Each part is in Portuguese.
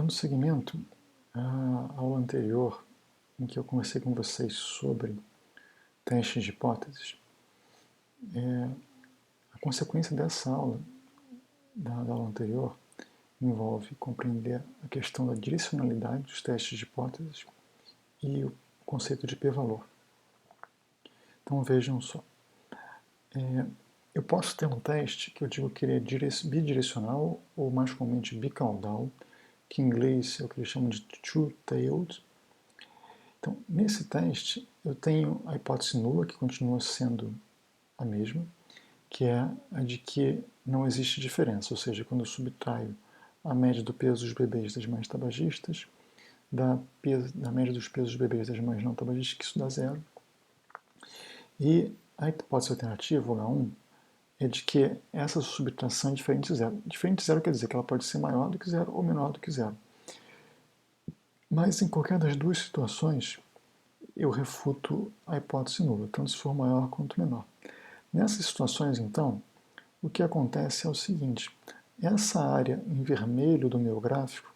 Dando seguimento à aula anterior, em que eu conversei com vocês sobre testes de hipóteses, a consequência dessa aula, da aula anterior, envolve compreender a questão da direcionalidade dos testes de hipóteses e o conceito de p-valor. Então vejam só. Eu posso ter um teste que eu digo que ele é bidirecional, ou mais comumente bicaudal, que em inglês é o que eles chamam de two-tailed. Então, nesse teste, eu tenho a hipótese nula, que continua sendo a mesma, que é a de que não existe diferença, ou seja, quando eu subtraio a média do peso dos bebês das mães tabagistas da média dos pesos dos bebês das mães não tabagistas, que isso dá zero. E a hipótese alternativa, o H1, é de que essa subtração é diferente de zero. Diferente de zero quer dizer que ela pode ser maior do que zero ou menor do que zero. Mas em qualquer das duas situações, eu refuto a hipótese nula, tanto se for maior quanto menor. Nessas situações, então, o que acontece é o seguinte: essa área em vermelho do meu gráfico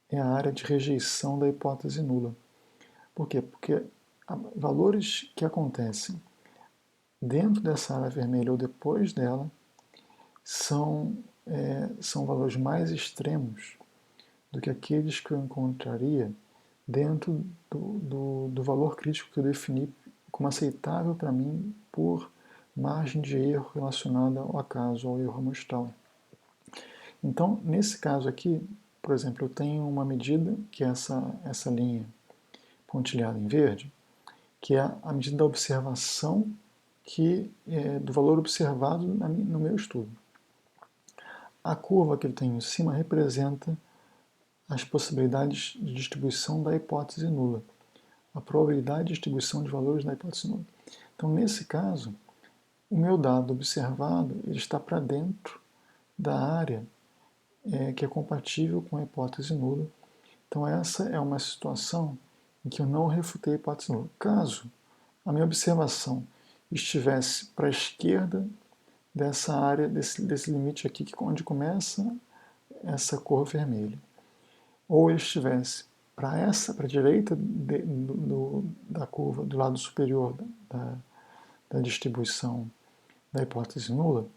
é a área de rejeição da hipótese nula. Por quê? Porque valores que acontecem dentro dessa área vermelha ou depois dela são valores mais extremos do que aqueles que eu encontraria dentro do valor crítico que eu defini como aceitável para mim por margem de erro relacionada ao acaso, ao erro amostral. Então, nesse caso aqui, por exemplo, eu tenho uma medida, que é essa linha pontilhada em verde, que é a medida da observação do valor observado no meu estudo. A curva que eu tenho em cima representa as possibilidades de distribuição da hipótese nula, a probabilidade de distribuição de valores da hipótese nula. Então, nesse caso, o meu dado observado ele está para dentro da área que é compatível com a hipótese nula. Então, essa é uma situação em que eu não refutei a hipótese nula. Caso a minha observação estivesse para a esquerda dessa área, desse limite aqui, onde começa essa cor vermelha, ou ele estivesse para a direita da curva, do lado superior da distribuição da hipótese nula,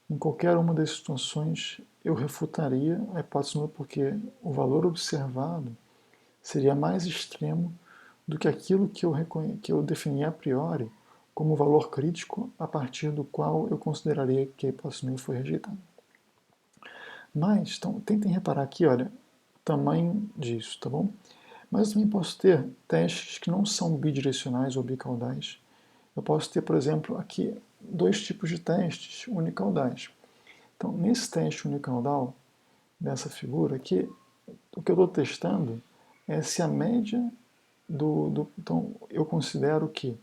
em qualquer uma das situações eu refutaria a hipótese nula, porque o valor observado seria mais extremo do que aquilo que eu defini a priori como valor crítico a partir do qual eu consideraria que a hipótese nula foi rejeitada. Mas, então, tentem reparar aqui, olha, o tamanho disso, tá bom? Mas eu também posso ter testes que não são bidirecionais ou bicaudais. Eu posso ter, por exemplo, aqui dois tipos de testes unicaudais. Então, nesse teste unicaudal, dessa figura aqui, o que eu estou testando é se a média então, eu considero que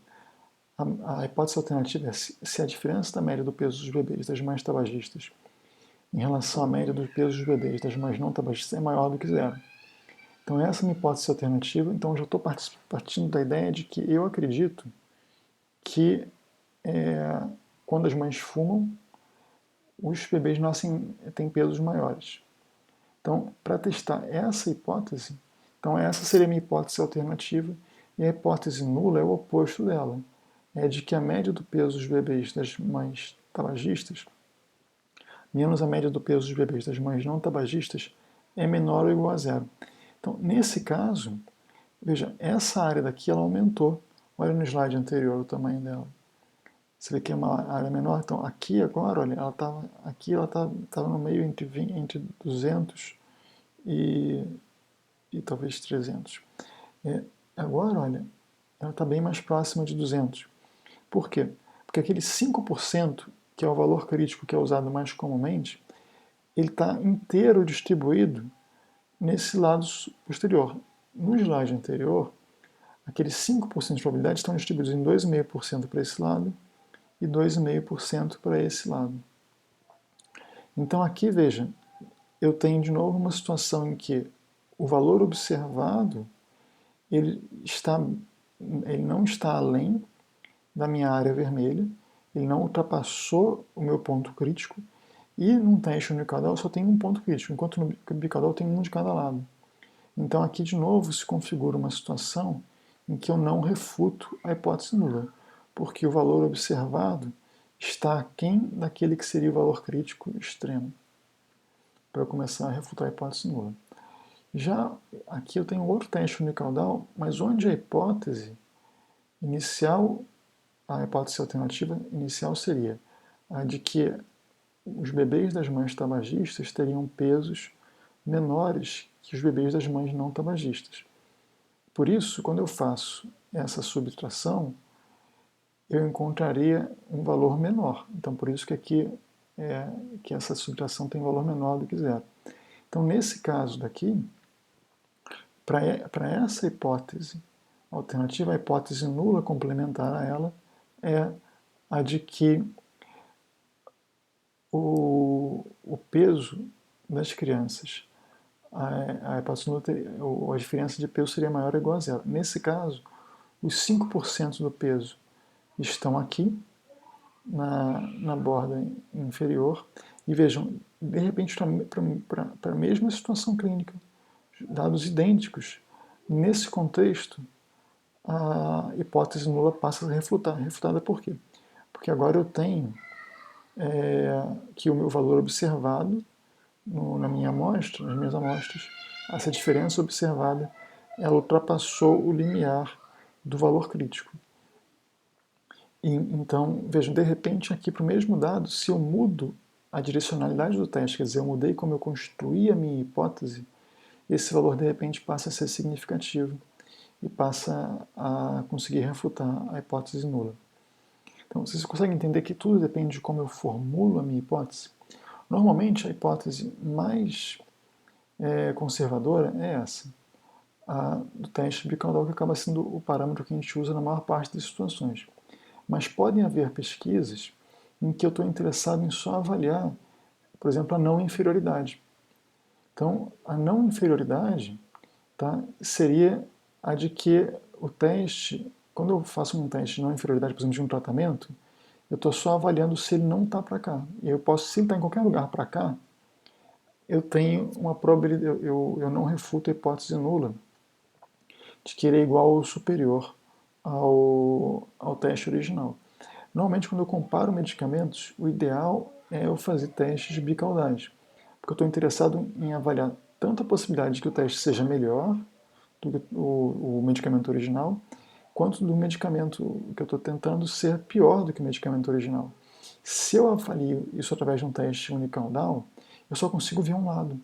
a hipótese alternativa é se a diferença da média do peso dos bebês das mães tabagistas em relação à média dos pesos dos bebês das mães não tabagistas é maior do que zero. Então essa é uma hipótese alternativa, então eu já estou partindo da ideia de que eu acredito que quando as mães fumam, os bebês têm pesos maiores. Então, para testar essa hipótese, então essa seria a minha hipótese alternativa, e a hipótese nula é o oposto dela. É de que a média do peso dos bebês das mães tabagistas menos a média do peso dos bebês das mães não tabagistas é menor ou igual a zero. Então, nesse caso, veja, essa área daqui ela aumentou. Olha no slide anterior o tamanho dela. Você vê que é uma área menor. Então, aqui agora, olha, ela estava no meio entre 200 e talvez 300. Agora, olha, ela está bem mais próxima de 200. Por quê? Porque aquele 5%, que é o valor crítico que é usado mais comumente, ele está inteiro distribuído nesse lado posterior. No slide anterior, aqueles 5% de probabilidade estão distribuídos em 2,5% para esse lado e 2,5% para esse lado. Então aqui, veja, eu tenho de novo uma situação em que o valor observado ele não está além da minha área vermelha, ele não ultrapassou o meu ponto crítico, E num teste unicaudal só tem um ponto crítico, enquanto no bicaudal tem um de cada lado. Então aqui de novo se configura uma situação em que eu não refuto a hipótese nula, porque o valor observado está aquém daquele que seria o valor crítico extremo, para eu começar a refutar a hipótese nula. Já aqui eu tenho outro teste unicaudal, mas onde a hipótese inicial, a hipótese alternativa inicial seria a de que os bebês das mães tabagistas teriam pesos menores que os bebês das mães não tabagistas. Por isso, quando eu faço essa subtração, eu encontraria um valor menor. Então, por isso que aqui que essa subtração tem valor menor do que zero. Então, nesse caso daqui, para essa hipótese alternativa, a hipótese nula complementar a ela é a de que o peso das crianças, a hipótese nula, a diferença de peso seria maior ou igual a zero. Nesse caso, os 5% do peso estão aqui, na borda inferior, e vejam, de repente, para a mesma situação clínica, dados idênticos, nesse contexto, a hipótese nula passa a refutar. Refutada por quê? Porque agora eu tenho que o meu valor observado na minha amostra, nas minhas amostras, essa diferença observada, ela ultrapassou o limiar do valor crítico. Então, vejam, de repente aqui para o mesmo dado, se eu mudo a direcionalidade do teste, quer dizer, eu mudei como eu construí a minha hipótese, esse valor de repente passa a ser significativo e passa a conseguir refutar a hipótese nula. Então, vocês conseguem entender que tudo depende de como eu formulo a minha hipótese? Normalmente, a hipótese mais conservadora é essa, a do teste bicaudal, que acaba sendo o parâmetro que a gente usa na maior parte das situações. Mas podem haver pesquisas em que eu estou interessado em só avaliar, por exemplo, a não inferioridade. Então, a não inferioridade, tá, seria a de que o teste, quando eu faço um teste de não inferioridade, por exemplo, de um tratamento, eu estou só avaliando se ele não está para cá. E eu posso, se ele está em qualquer lugar para cá, eu tenho uma probabilidade, eu não refuto a hipótese nula de que ele é igual ou superior ao teste original. Normalmente, quando eu comparo medicamentos, o ideal é eu fazer testes bicaudais, porque eu estou interessado em avaliar tanto a possibilidade de que o teste seja melhor do que o medicamento original, quanto do medicamento que eu estou tentando ser pior do que o medicamento original. Se eu avalio isso através de um teste unicaudal, eu só consigo ver um lado.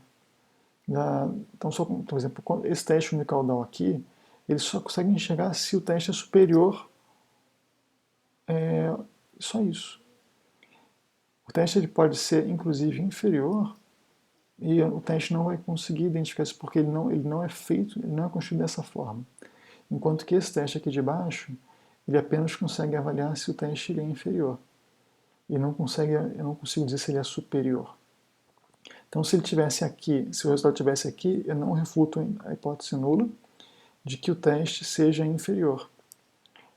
Então, por exemplo, esse teste unicaudal aqui, ele só consegue enxergar se o teste é superior. Só isso. O teste ele pode ser, inclusive, inferior e o teste não vai conseguir identificar isso porque ele não é feito, ele não é construído dessa forma. Enquanto que esse teste aqui de baixo, ele apenas consegue avaliar se o teste ele é inferior. E não consegue, eu não consigo dizer se ele é superior. Então, se ele tivesse aqui, se o resultado tivesse aqui, eu não refuto a hipótese nula de que o teste seja inferior.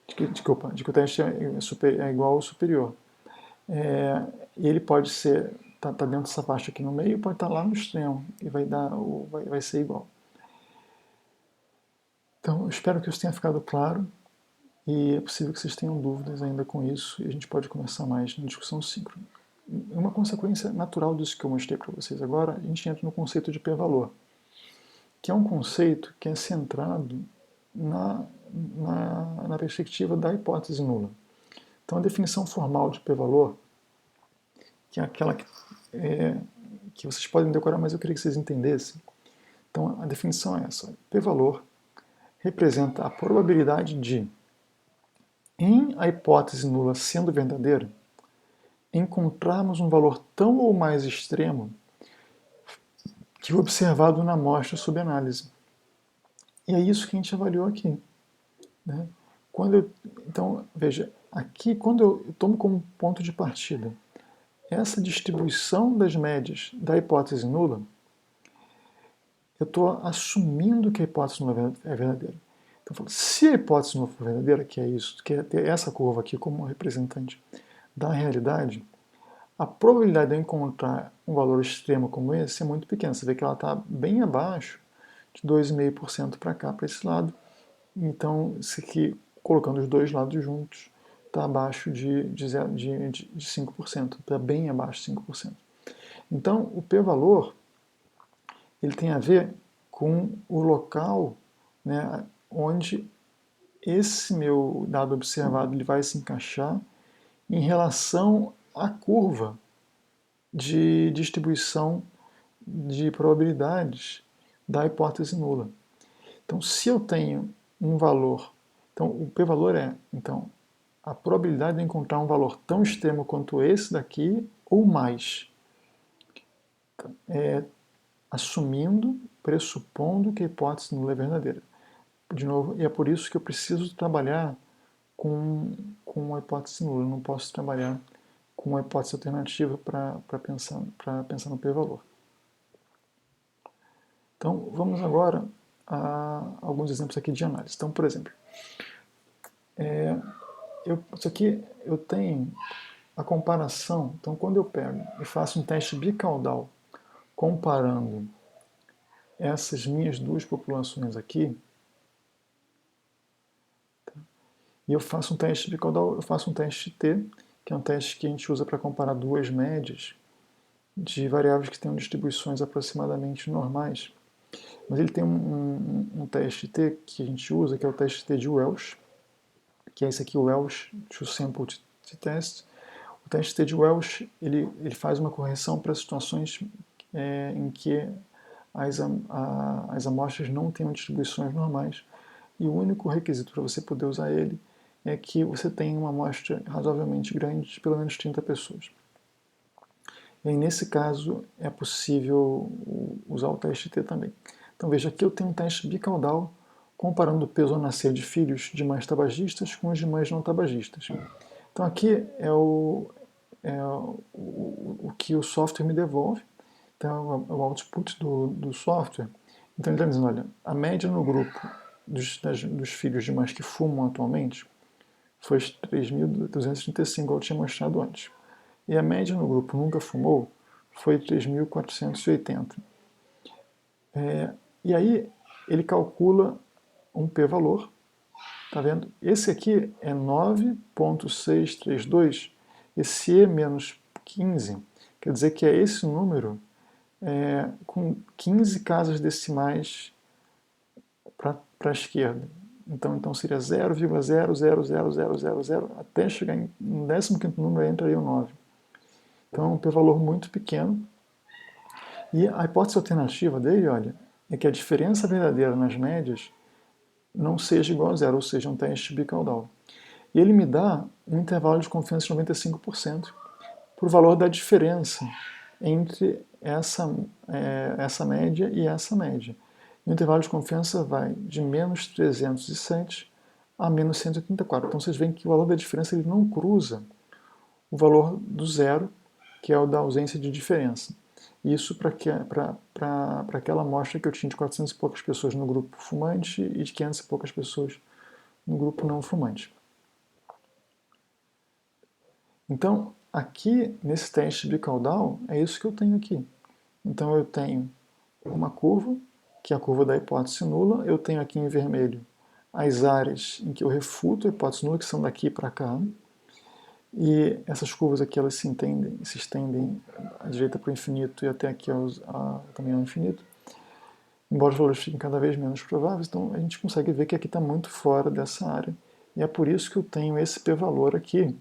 De que o teste é igual ou superior. E ele pode ser, tá dentro dessa parte aqui no meio, pode estar lá no extremo e vai ser igual. Então, eu espero que isso tenha ficado claro e é possível que vocês tenham dúvidas ainda com isso e a gente pode conversar mais na discussão síncrona. Uma consequência natural disso que eu mostrei para vocês agora, a gente entra no conceito de p-valor, que é um conceito que é centrado na perspectiva da hipótese nula. Então, a definição formal de p-valor, que é aquela que vocês podem decorar, mas eu queria que vocês entendessem. Então, a definição é essa. P-valor representa a probabilidade de, em a hipótese nula sendo verdadeira, encontrarmos um valor tão ou mais extremo que o observado na amostra sob análise. E é isso que a gente avaliou aqui. Né? Então, veja, aqui quando eu tomo como ponto de partida essa distribuição das médias da hipótese nula, eu estou assumindo que a hipótese nula é verdadeira. Então, se a hipótese nula for verdadeira, que é isso, que é ter essa curva aqui como representante da realidade, a probabilidade de eu encontrar um valor extremo como esse é muito pequena. Você vê que ela está bem abaixo de 2,5% para cá, para esse lado. Então, isso aqui, colocando os dois lados juntos, está abaixo de 5%, está bem abaixo de 5%. Então, o p-valor ele tem a ver com o local, né, onde esse meu dado observado ele vai se encaixar em relação à curva de distribuição de probabilidades da hipótese nula. Então, se eu tenho um valor, então o p-valor é, então, a probabilidade de encontrar um valor tão extremo quanto esse daqui ou mais, assumindo, pressupondo que a hipótese nula é verdadeira. De novo, e é por isso que eu preciso trabalhar com a hipótese nula. Eu não posso trabalhar com uma hipótese alternativa para pensar no p-valor. Então, vamos agora a alguns exemplos aqui de análise. Então, por exemplo, isso aqui eu tenho a comparação. Então, quando eu pego e faço um teste bicaudal comparando essas minhas duas populações aqui, tá? E eu faço um teste bicaudal, eu faço um teste T, que é um teste que a gente usa para comparar duas médias de variáveis que tenham distribuições aproximadamente normais. Mas ele tem um teste T que a gente usa, que é o teste T de Welch, que é esse aqui, o Welch to Sample Test. O teste T de Welch ele faz uma correção para situações em que as amostras não tenham distribuições normais, e o único requisito para você poder usar ele é que você tenha uma amostra razoavelmente grande de pelo menos 30 pessoas. E aí, nesse caso, é possível usar o teste T também. Então veja, aqui eu tenho um teste bicaudal comparando o peso ao nascer de filhos de mães tabagistas com os de mães não tabagistas. Então aqui é o que o software me devolve, então é o output do software. Então ele está dizendo, olha, a média no grupo dos filhos de mães que fumam atualmente foi 3.235, eu tinha mostrado antes. E a média no grupo nunca fumou foi 3.480. E aí ele calcula um p-valor, tá vendo? Esse aqui é 9,632, esse E menos 15, quer dizer que é esse número com 15 casas decimais para a esquerda. Então seria 0,0000000 até chegar no 15º número, entraria o 9. Então é um p-valor muito pequeno. E a hipótese alternativa dele, olha, é que a diferença verdadeira nas médias não seja igual a zero, ou seja, um teste bicaudal. E ele me dá um intervalo de confiança de 95% por valor da diferença entre essa média e essa média. E o intervalo de confiança vai de menos 307 a menos 184. Então vocês veem que o valor da diferença ele não cruza o valor do zero, que é o da ausência de diferença. Isso para aquela amostra que eu tinha de 400 e poucas pessoas no grupo fumante e de 500 e poucas pessoas no grupo não fumante. Então, aqui nesse teste bicaudal, é isso que eu tenho aqui. Então eu tenho uma curva, que é a curva da hipótese nula, eu tenho aqui em vermelho as áreas em que eu refuto a hipótese nula, que são daqui para cá, e essas curvas aqui elas se estendem à direita para o infinito e até aqui também ao infinito, embora os valores fiquem cada vez menos prováveis. Então a gente consegue ver que aqui está muito fora dessa área, e é por isso que eu tenho esse p-valor aqui,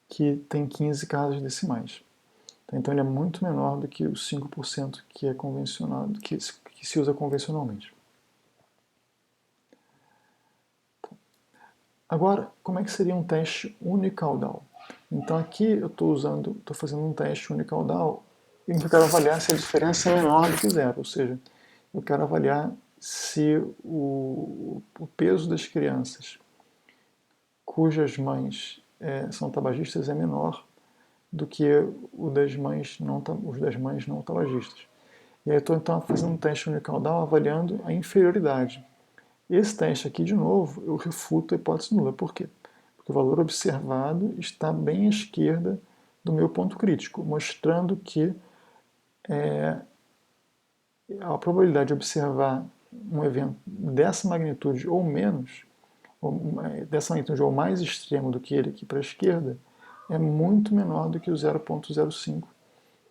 que tem 15 casas decimais. Então ele é muito menor do que os 5% que é convencionado, que se usa convencionalmente. Agora, como é que seria um teste unicaudal? Então aqui eu estou fazendo um teste unicaudal e eu quero avaliar se a diferença é menor do que zero, ou seja, eu quero avaliar se o peso das crianças cujas mães são tabagistas é menor do que os das mães não tabagistas. E aí eu estou então fazendo um teste unicaudal avaliando a inferioridade. Esse teste aqui, de novo, eu refuto a hipótese nula. Por quê? Porque o valor observado está bem à esquerda do meu ponto crítico, mostrando que a probabilidade de observar um evento dessa magnitude ou menos, dessa magnitude ou mais extremo do que ele aqui para a esquerda, é muito menor do que o 0,05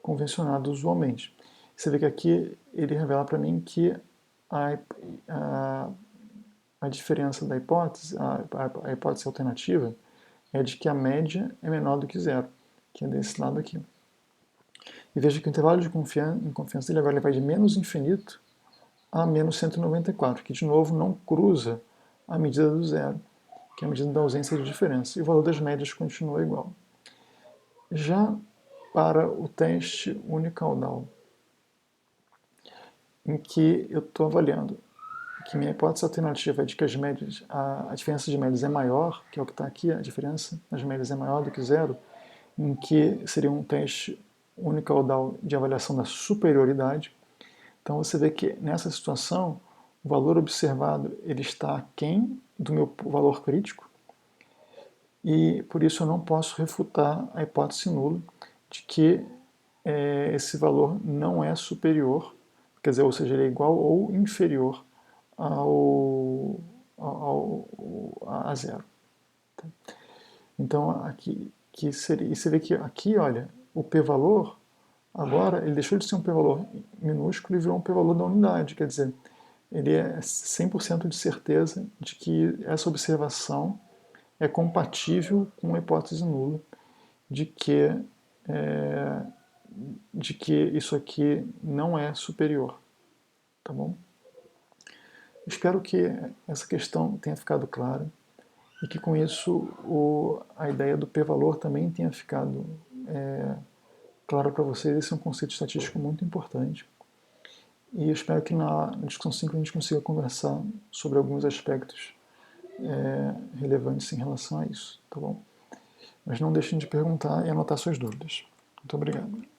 convencionado usualmente. Você vê que aqui ele revela para mim que a, a, a diferença da hipótese, a hipótese alternativa, é de que a média é menor do que zero, que é desse lado aqui. E veja que o intervalo de confiança dele agora ele vai de menos infinito a menos 194, que de novo não cruza a medida do zero, que é a medida da ausência de diferença. E o valor das médias continua igual. Já para o teste unicaudal, em que eu estou avaliando que minha hipótese alternativa é de que as médias, a diferença de médias é maior, que é o que está aqui, a diferença das médias é maior do que zero, em que seria um teste unicaudal de avaliação da superioridade. Então você vê que nessa situação o valor observado ele está aquém do meu valor crítico e por isso eu não posso refutar a hipótese nula de que esse valor não é superior, quer dizer, ou seja, ele é igual ou inferior a zero. Então aqui que seria, e você vê que aqui, olha, o p-valor agora ele deixou de ser um p-valor minúsculo e virou um p-valor da unidade, quer dizer, ele é 100% de certeza de que essa observação é compatível com a hipótese nula de que, é, de que isso aqui não é superior. Tá bom? Espero que essa questão tenha ficado clara e que com isso a ideia do p-valor também tenha ficado clara para vocês. Esse é um conceito estatístico muito importante. E eu espero que na discussão 5 a gente consiga conversar sobre alguns aspectos relevantes em relação a isso, tá bom? Mas não deixem de perguntar e anotar suas dúvidas. Muito obrigado.